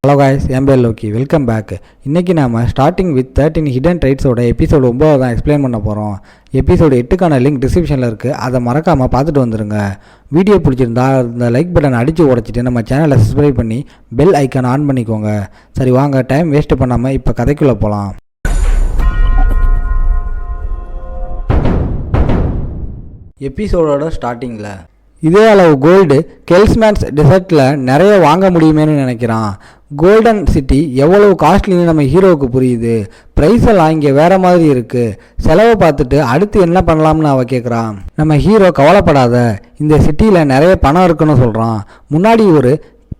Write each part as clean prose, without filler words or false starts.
Hello guys, என் பேர் Loki. Welcome back. இன்றைக்கி நாம் ஸ்டார்டிங் வித் 13 ஹிடன் ட்ரைட்ஸோட எபிசோடு 9 தான் எக்ஸ்பிளைன் பண்ண போகிறோம். எபிசோடு 8க்கான லிங்க் டிஸ்கிரிப்ஷனில் இருக்குது, அதை மறக்காமல் பார்த்துட்டு வந்துடுங்க. வீடியோ பிடிச்சிருந்தா இந்த லைக் பட்டன் அடித்து உடச்சிட்டு நம்ம சேனலை சப்ஸ்கிரைப் பண்ணி பெல் ஐக்கான் ஆன் பண்ணிக்கோங்க. சரி வாங்க, டைம் வேஸ்ட் பண்ணாமல் இப்போ கதைக்குள்ளே போகலாம். எபிசோடோட ஸ்டார்டிங்கில் இதே அளவு கோல்டு கெல்ஸ்மேன்ஸ் டெசர்ட்டில் நிறைய வாங்க முடியுமேனு நினைக்கிறான். கோல்டன் சிட்டி எவ்வளவு காஸ்ட்லின்னு நம்ம ஹீரோவுக்கு புரியுது. ப்ரைஸ் எல்லாம் இங்கே வேறு மாதிரி இருக்குது. செலவை பார்த்துட்டு அடுத்து என்ன பண்ணலாம்னு அவள் கேட்குறான். நம்ம ஹீரோ கவலைப்படாத, இந்த சிட்டியில் நிறைய பணம் இருக்குன்னு சொல்கிறான். முன்னாடி ஒரு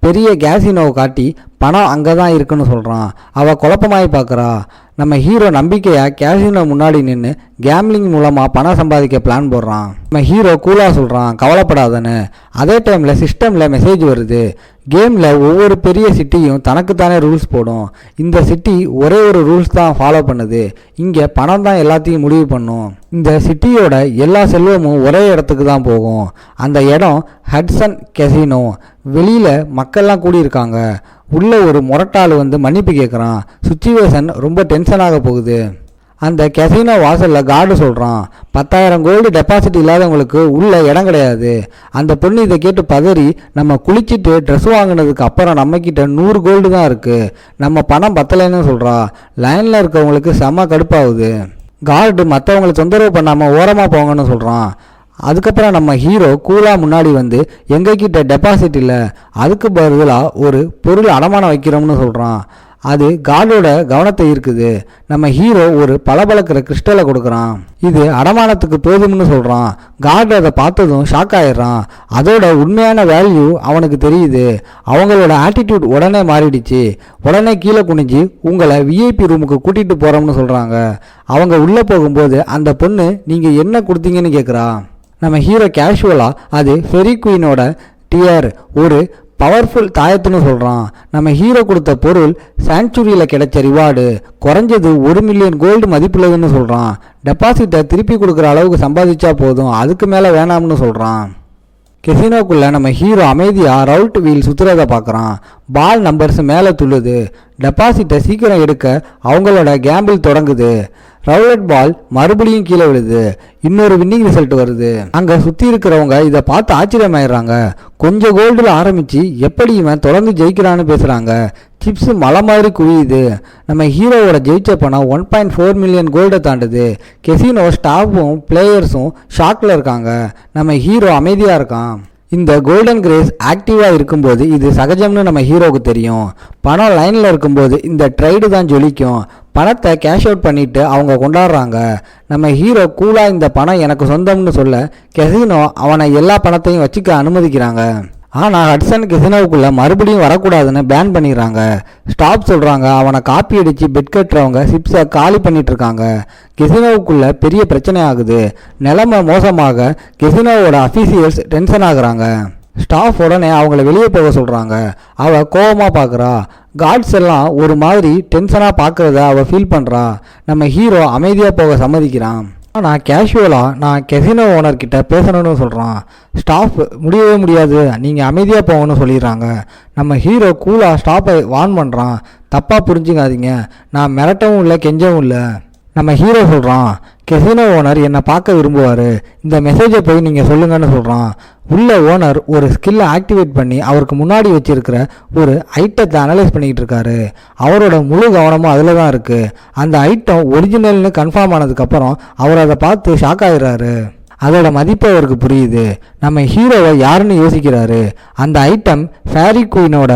பெரிய கேசினோவை காட்டி பணம் அங்கே தான் இருக்குன்னு சொல்கிறான். அவள் குழப்பமாகி பார்க்குறா. நம்ம ஹீரோ நம்பிக்கையாக கேசினோ முன்னாடி நின்று கேம்லிங் மூலமாக பணம் சம்பாதிக்க பிளான் போடுறான். நம்ம ஹீரோ கூலாக சொல்கிறான், கவலைப்படாதன்னு. அதே டைமில் சிஸ்டமில் மெசேஜ் வருது. கேமில் ஒவ்வொரு பெரிய சிட்டியும் தனக்குத்தானே ரூல்ஸ் போடும். இந்த சிட்டி ஒரே ஒரு ரூல்ஸ் தான் ஃபாலோ பண்ணுது. இங்கே பணம் தான் எல்லாத்தையும் முடிவு பண்ணும். இந்த சிட்டியோட எல்லா செல்வமும் ஒரே இடத்துக்கு தான் போகும். அந்த இடம் ஹட்சன் கெசினோ. வெளியில் மக்கள்லாம் கூடியிருக்காங்க. உள்ள ஒரு முரட்டாள் வந்து மன்னிப்பு கேட்குறான். சுச்சுவேஷன் ரொம்ப டென்ஷனாக போகுது. அந்த கெசினோ வாசலில் கார்டு சொல்கிறான், 10,000 கோல்டு டெபாசிட் இல்லாதவங்களுக்கு உள்ள இடம் கிடையாது. அந்த பொண்ணு இதை கேட்டு பதறி, நம்ம குளிச்சுட்டு ட்ரெஸ் வாங்கினதுக்கு அப்புறம் நம்மக்கிட்ட 100 கோல்டு தான் இருக்குது, நம்ம பணம் பத்தலைன்னு சொல்கிறா. லைனில் இருக்கவங்களுக்கு செம்ம கடுப்பாகுது. கார்டு மற்றவங்களை தொந்தரவு பண்ணாமல் ஓரமாக போங்கன்னு சொல்கிறான். அதுக்கப்புறம் நம்ம ஹீரோ கூலாக முன்னாடி வந்து எங்ககிட்ட டெபாசிட் இல்லை, அதுக்கு பதிலாக ஒரு பொருள் அடமானம் வைக்கிறோம்னு சொல்கிறான். அது கார்டோட கவனத்தை ஈர்க்குது. நம்ம ஹீரோ ஒரு பளபளக்கிற கிறிஸ்டலை கொடுக்குறான். இது அடமானத்துக்கு போதும்னு சொல்கிறான். கார்டு அதை பார்த்ததும் ஷாக் ஆயிடுறான். அதோட உண்மையான வேல்யூ அவனுக்கு தெரியுது. அவங்களோட ஆட்டிடியூட் உடனே மாறிடுச்சு. உடனே கீழே குனிஞ்சு உங்களை விஐபி ரூமுக்கு கூட்டிகிட்டு போகிறோம்னு சொல்கிறாங்க. அவங்க உள்ளே போகும்போது அந்த பொண்ணு நீங்கள் என்ன கொடுத்தீங்கன்னு கேட்குறா. நம்ம ஹீரோ கேஷுவலாக அது ஃபெரி குயினோட டியர், ஒரு பவர்ஃபுல் தாயத்துன்னு சொல்கிறான். நம்ம ஹீரோ கொடுத்த பொருள் சாங்சுரியில் கிடைச்ச ரிவார்டு, குறைஞ்சது 1 மில்லியன் கோல்டு மதிப்புள்ளதுன்னு சொல்கிறான். டெபாசிட்டை திருப்பி கொடுக்குற அளவுக்கு சம்பாதிச்சா போதும், அதுக்கு மேலே வேணாம்னு சொல்கிறான். கெசினோக்குள்ளே நம்ம ஹீரோ அமைதியாக ரவுட் வீல் சுற்றுறதை பார்க்குறான். பால் நம்பர்ஸ் மேலே துள்ளுது. டெபாசிட்டை சீக்கிரம் எடுக்க அவங்களோட கேம்பிள் தொடங்குது. ரவுலட் பால் மறுபடியும் கீழே விழுது. இன்னொரு வின்னிங் ரிசல்ட் வருது. அங்கே சுற்றி இருக்கிறவங்க இதை பார்த்து ஆச்சரியமாயிடுறாங்க. கொஞ்சம் கோல்டில் ஆரம்பித்து எப்படி இவன் தொடர்ந்து ஜெயிக்கிறான்னு பேசுகிறாங்க. சிப்ஸ் மலை மாதிரி குவியுது. நம்ம ஹீரோவோட ஜெயிச்ச பணம் 1.4 மில்லியன் கோல்டை தாண்டுது. கெசினோ ஸ்டாஃபும் பிளேயர்ஸும் ஷாக்கில் இருக்காங்க. நம்ம ஹீரோ அமைதியாக இருக்கான். இந்த கோல்டன் கிரேஸ் ஆக்டிவாக இருக்கும்போது இது சகஜம்னு நம்ம ஹீரோவுக்கு தெரியும். பணம் லைனில் இருக்கும்போது இந்த ட்ரைடு தான் ஜொலிக்கும். பணத்தை கேஷ் அவுட் பண்ணிவிட்டு அவங்க கொண்டாடுறாங்க. நம்ம ஹீரோ கூலாக இந்த பணம் எனக்கு சொந்தம்னு சொல்ல கெசினோ அவனை எல்லா பணத்தையும் வச்சுக்க அனுமதிக்கிறாங்க. ஆனால் ஹட்சன் கெசினோவுக்குள்ளே மறுபடியும் வரக்கூடாதுன்னு பேன் பண்ணிடுறாங்க. ஸ்டாப் சொல்கிறாங்க. அவனை காப்பி அடித்து பெட் கட்டுறவங்க சிப்ஸை காலி பண்ணிட்டு இருக்காங்க. கெசினோவுக்குள்ளே பெரிய பிரச்சனை ஆகுது. நிலைமை மோசமாக கெசினோவோட அஃபீஷியல்ஸ் டென்ஷன் ஆகுறாங்க. ஸ்டாஃப் உடனே அவங்கள வெளியே போக சொல்கிறாங்க. அவள் கோபமாக பார்க்குறா. கார்ட்ஸ் எல்லாம் ஒரு மாதிரி டென்ஷனாக பார்க்குறத அவள் ஃபீல் பண்ணுறா. நம்ம ஹீரோ அமைதியாக போக சம்மதிக்கிறான். ஆனால் கேஷுவலாக நான் கெசினோ ஓனர்கிட்ட பேசணும்னு சொல்கிறான். ஸ்டாஃப் முடியவே முடியாது, நீங்கள் அமைதியாக போகணும்னு சொல்லிடுறாங்க. நம்ம ஹீரோ கூலாக ஸ்டாஃபை வார்ன் பண்ணுறான். தப்பாக புரிஞ்சுக்காதீங்க, நான் மிரட்டவும் இல்லை கெஞ்சவும் இல்லை. நம்ம ஹீரோ சொல்கிறான், கெசினோ ஓனர் என்னை பார்க்க விரும்புவார், இந்த மெசேஜை போய் நீங்கள் சொல்லுங்கன்னு சொல்கிறான். உள்ள ஓனர் ஒரு ஸ்கில்லை ஆக்டிவேட் பண்ணி அவருக்கு முன்னாடி வச்சிருக்கிற ஒரு ஐட்டத்தை அனலைஸ் பண்ணிக்கிட்டு இருக்காரு. அவரோட முழு கவனமும் அதில் தான் இருக்குது. அந்த ஐட்டம் ஒரிஜினல்னு கன்ஃபார்ம் ஆனதுக்கப்புறம் அவர் அதை பார்த்து ஷாக் ஆகிடுறாரு. அதோட மதிப்பு அவருக்கு புரியுது. நம்ம ஹீரோவை யாருன்னு யோசிக்கிறாரு. அந்த ஐட்டம் ஃபேரி குயினோட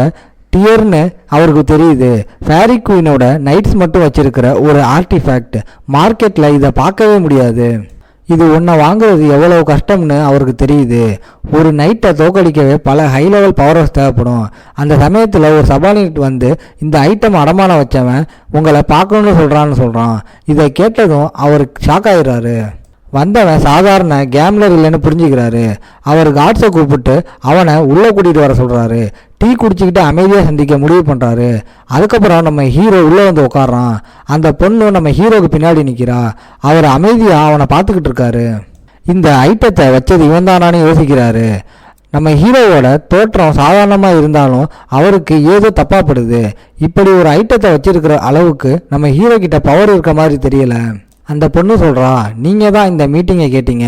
டியர்னு அவருக்கு தெரியுது. ஃபேரி குயினோட நைட்ஸ் மட்டும் வச்சிருக்கிற ஒரு ஆர்டிஃபேக்ட். மார்க்கெட்டில் இதை பார்க்கவே முடியாது. இது ஒன்றை வாங்குறது எவ்வளவு கஷ்டம்னு அவருக்கு தெரியுது. ஒரு நைட்டை தோக்கடிக்கவே பல ஹை லெவல் பவர்ஸ் தேவைப்படும். அந்த சமயத்தில் ஒரு சபார்டினேட் வந்து இந்த ஐட்டம் அடமானம் வச்சவன் உங்களை பார்க்கணுன்னு சொல்கிறான். இதை கேட்டதும் அவர் ஷாக் ஆகிடுறாரு. வந்தவன் சாதாரண கேம்லர் இல்லைன்னு புரிஞ்சுக்கிறாரு. அவர் காட்ஸை கூப்பிட்டு அவனை உள்ளே கூட்டிகிட்டு வர சொல்கிறாரு. டீ குடிச்சிக்கிட்டு அமைதியாக சந்திக்க முடிவு பண்ணுறாரு. அதுக்கப்புறம் நம்ம ஹீரோ உள்ளே வந்து உட்காடுறான். அந்த பொண்ணு நம்ம ஹீரோவுக்கு பின்னாடி நிற்கிறா. அவர் அமைதியாக அவனை பார்த்துக்கிட்டு இருக்காரு. இந்த ஐட்டத்தை வச்சது இவன் தானான்னு யோசிக்கிறாரு. நம்ம ஹீரோவோட தோற்றம் சாதாரணமாக இருந்தாலும் அவருக்கு ஏதோ தப்பாப்படுது. இப்படி ஒரு ஐட்டத்தை வச்சிருக்கிற அளவுக்கு நம்ம ஹீரோ கிட்ட பவர் இருக்க மாதிரி தெரியல. அந்த பொண்ணு சொல்கிறா, நீங்கள் தான் இந்த மீட்டிங்கை கேட்டீங்க,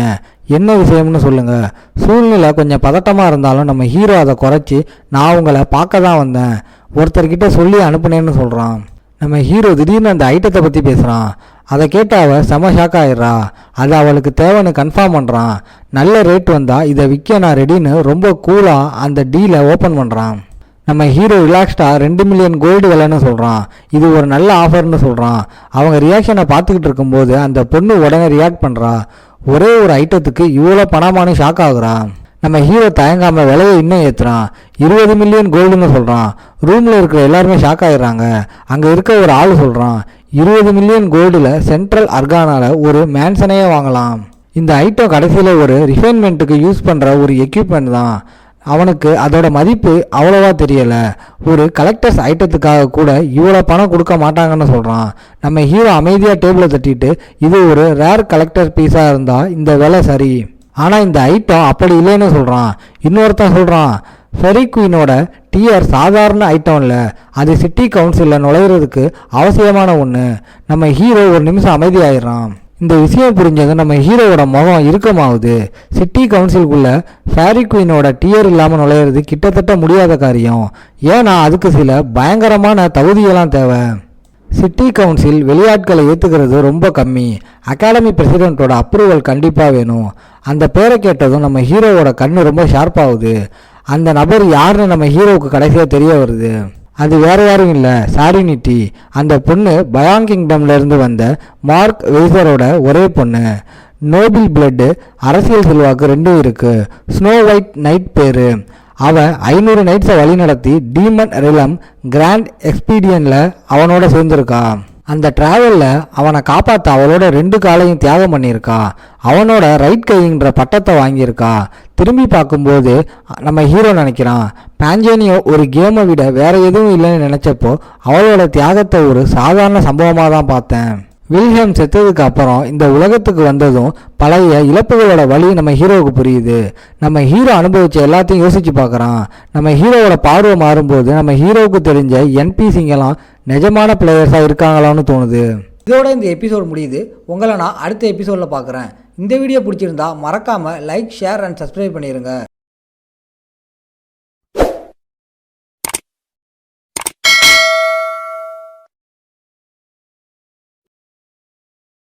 என்ன விஷயம்னு சொல்லுங்கள். சூழ்நிலை கொஞ்சம் பதட்டமாக இருந்தாலும் நம்ம ஹீரோ அதை குறைச்சி, நான் உங்களை பார்க்க தான் வந்தேன், ஒருத்தர்கிட்ட சொல்லி அனுப்புனேன்னு சொல்கிறான். நம்ம ஹீரோ திடீர்னு அந்த ஐட்டத்தை பற்றி பேசுகிறான். அதை கேட்ட அவள் செம ஷாக் ஆயிடுறா. அது அவளுக்கு தேவைன்னு கன்ஃபார்ம் பண்ணுறான். நல்ல ரேட் வந்தால் இதை விற்க நான் ரெடின்னு ரொம்ப கூலாக அந்த டீலை ஓப்பன் பண்ணுறான். நம்ம ஹீரோ ரிலாக்ஸ்டாக 2 மில்லியன் கோல்டு விலைன்னு சொல்கிறான். இது ஒரு நல்ல ஆஃபர்னு சொல்கிறான். அவங்க ரியாக்ஷனை பார்த்துக்கிட்டு இருக்கும்போது அந்த பொண்ணு உடனே ரியாக்ட் பண்ணுறா. ஒரே ஒரு ஐட்டத்துக்கு இவ்வளோ பணமானு ஷாக் ஆகுறான். நம்ம ஹீரோ தயங்காமல் விலையை இன்னும் ஏற்றுறான். 20 மில்லியன் கோல்டுன்னு சொல்கிறான். ரூமில் இருக்கிற எல்லாருமே ஷாக் ஆகிடுறாங்க. அங்கே இருக்க ஒரு ஆள் சொல்கிறான், 20 மில்லியன் கோல்டில் சென்ட்ரல் அர்கானால ஒரு மேன்சனையே வாங்கலாம். இந்த ஐட்டம் கடைசியில் ஒரு ரிஃபைன்மெண்ட்டுக்கு யூஸ் பண்ணுற ஒரு எக்யூப்மெண்ட் தான். அவனுக்கு அதோட மதிப்பு அவ்வளோவா தெரியலை. ஒரு கலெக்டர்ஸ் ஐட்டத்துக்காக கூட இவ்வளோ பணம் கொடுக்க மாட்டாங்கன்னு சொல்கிறான். நம்ம ஹீரோ அமைதியாக டேபிளை தட்டிட்டு, இது ஒரு ரேர் கலெக்டர் பீஸாக இருந்தால் இந்த விலை சரி, ஆனால் இந்த ஐட்டம் அப்படி இல்லைன்னு சொல்கிறான். இன்னொருத்தன் சொல்கிறான், ஃபெரி குயினோட டியர் சாதாரண ஐட்டம் இல்லை, அது சிட்டி கவுன்சிலில் நுழையிறதுக்கு அவசியமான ஒன்று. நம்ம ஹீரோ ஒரு நிமிஷம் அமைதியாயிடுறான். இந்த விஷயம் புரிஞ்சது நம்ம ஹீரோவோட முகம் இறுக்கமாகுது. சிட்டி கவுன்சிலுக்குள்ள ஃபேரி குயினோட டியர் இல்லாமல் நுழையிறது கிட்டத்தட்ட முடியாத காரியம். ஏன்னா அதுக்கு சில பயங்கரமான தகுதியெல்லாம் தேவை. சிட்டி கவுன்சில் வெளியாட்களை ஏற்றுக்கிறது ரொம்ப கம்மி. அகாடமி பிரசிடெண்ட்டோட அப்ரூவல் கண்டிப்பாக வேணும். அந்த பேரை கேட்டதும் நம்ம ஹீரோவோட கண்ணு ரொம்ப ஷார்ப்பாகுது. அந்த நபர் யாருன்னு நம்ம ஹீரோவுக்கு கடைசியாக தெரிய வருது. அது வேறு யாரும் இல்லை, சாரினிட்டி. அந்த பொண்ணு பயான் கிங்டம்லேருந்து வந்த மார்க் வெய்சரோட ஒரே பொண்ணு. நோபிள் பிளட்டு, அரசியல் செல்வாக்கு ரெண்டும் இருக்குது. ஸ்னோ ஒயிட் நைட் பேர். அவன் 500 நைட்ஸை வழி நடத்தி டீமன் ரிலம் கிராண்ட் எக்ஸ்பீடியனில் அவனோட சேர்ந்துருக்கா. அந்த டிராவலில் அவனை காப்பாற்ற அவளோட 2 காலையும் தியாகம் பண்ணியிருக்கா. அவனோட ரைட் கைங்கிற பட்டத்தை வாங்கியிருக்கா. திரும்பி பார்க்கும்போது நம்ம ஹீரோ நினைக்கிறான், பாஞ்சேனியோ ஒரு கேமை விட வேற எதுவும் இல்லைன்னு நினச்சப்போ அவளோட தியாகத்தை ஒரு சாதாரண சம்பவமாக தான் பார்த்தேன். வில்ஹெம் செத்ததுக்கு அப்புறம் இந்த உலகத்துக்கு வந்ததும் பழைய இழப்புகளோட வழி நம்ம ஹீரோவுக்கு புரியுது. நம்ம ஹீரோ அனுபவிச்ச எல்லாத்தையும் யோசிச்சு பார்க்குறான். நம்ம ஹீரோவோட பார்வை மாறும்போது நம்ம ஹீரோவுக்கு தெரிஞ்ச என்பிசிங்கெல்லாம் நிஜமான பிளேயர்ஸாக இருக்காங்களான்னு தோணுது. இதோட இந்த எபிசோட் முடியுது. உங்களை நான் அடுத்த எபிசோடில் பார்க்குறேன். இந்த வீடியோ பிடிச்சிருந்தா மறக்காமல் லைக், ஷேர் அண்ட் சப்ஸ்கிரைப் பண்ணிடுங்க.